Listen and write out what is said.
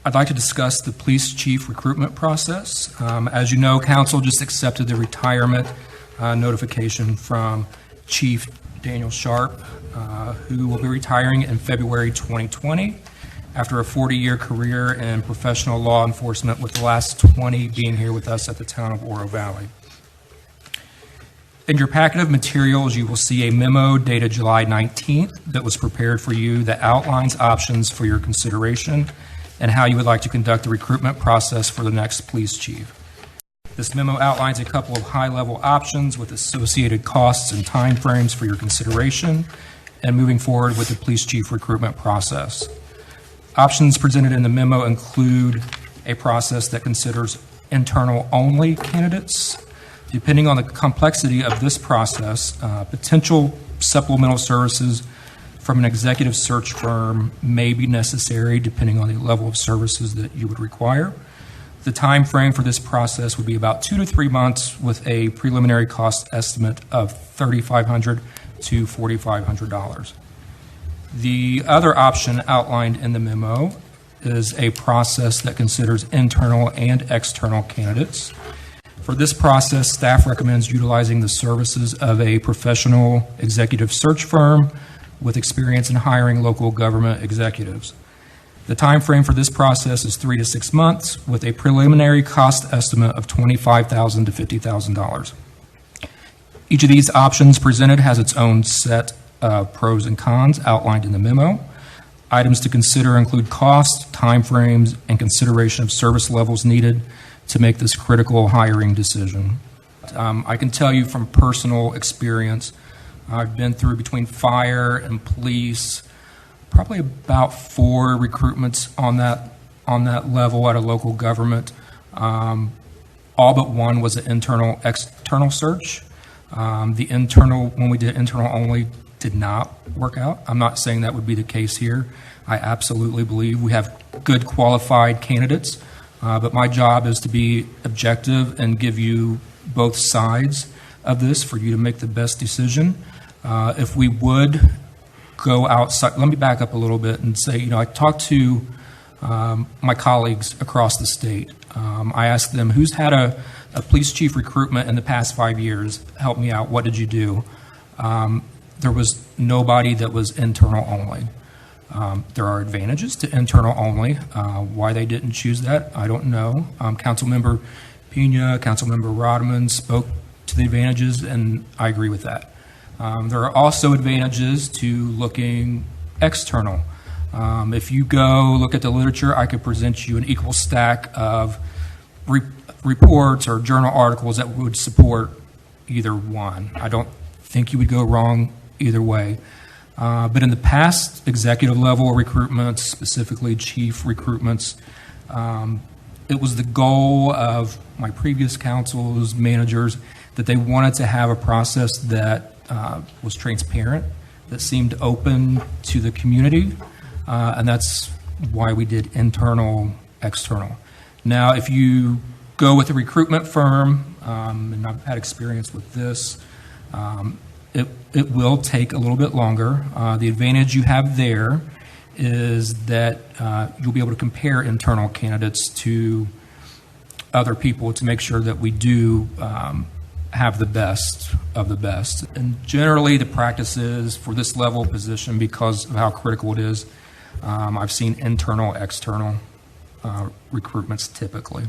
I'd like to discuss the police chief recruitment process. As you know, council just accepted the retirement notification from Chief Daniel Sharp, who will be retiring in February 2020 after a 40-year career in professional law enforcement, with the last 20 being here with us at the town of Oro Valley. In your packet of materials, you will see a memo dated July 19th that was prepared for you that outlines options for your consideration and how you would like to conduct the recruitment process for the next police chief. This memo outlines a couple of high-level options with associated costs and timeframes for your consideration and moving forward with the police chief recruitment process. Options presented in the memo include a process that considers internal-only candidates. Depending on the complexity of this process, potential supplemental services from an executive search firm may be necessary depending on the level of services that you would require. The time frame for this process would be about 2 to 3 months with a preliminary cost estimate of $3,500 to $4,500. The other option outlined in the memo is a process that considers internal and external candidates. For this process, staff recommends utilizing the services of a professional executive search firm with experience in hiring local government executives. The time frame for this process is 3 to 6 months with a preliminary cost estimate of $25,000 to $50,000. Each of these options presented has its own set of pros and cons outlined in the memo. Items to consider include cost, timeframes, and consideration of service levels needed to make this critical hiring decision. I can tell you from personal experience, I've been through between fire and police, probably about 4 recruitments on that level at a local government. All but one was an internal-external search. The internal, when we did internal only, did not work out. I'm not saying that would be the case here. I absolutely believe we have good qualified candidates, but my job is to be objective and give you both sides of this for you to make the best decision. If we would go outside, let me back up a little bit and say, I talked to my colleagues across the state. I asked them, who's had a police chief recruitment in the past 5 years? Help me out. What did you do? There was nobody that was internal only. There are advantages to internal only. Why they didn't choose that, I don't know. Councilmember Pena, Councilmember Rodman spoke to the advantages, and I agree with that. There are also advantages to looking external. If you go look at the literature, I could present you an equal stack of reports or journal articles that would support either one. I don't think you would go wrong either way. But in the past executive level recruitments, specifically chief recruitments, it was the goal of my previous council's managers that they wanted to have a process that was transparent, that seemed open to the community, and that's why we did internal, external. Now, if you go with a recruitment firm, and I've had experience with this, it will take a little bit longer. The advantage you have there is that you'll be able to compare internal candidates to other people to make sure that we do have the best of the best. And generally, the practices for this level position, because of how critical it is, I've seen internal, external recruitments typically.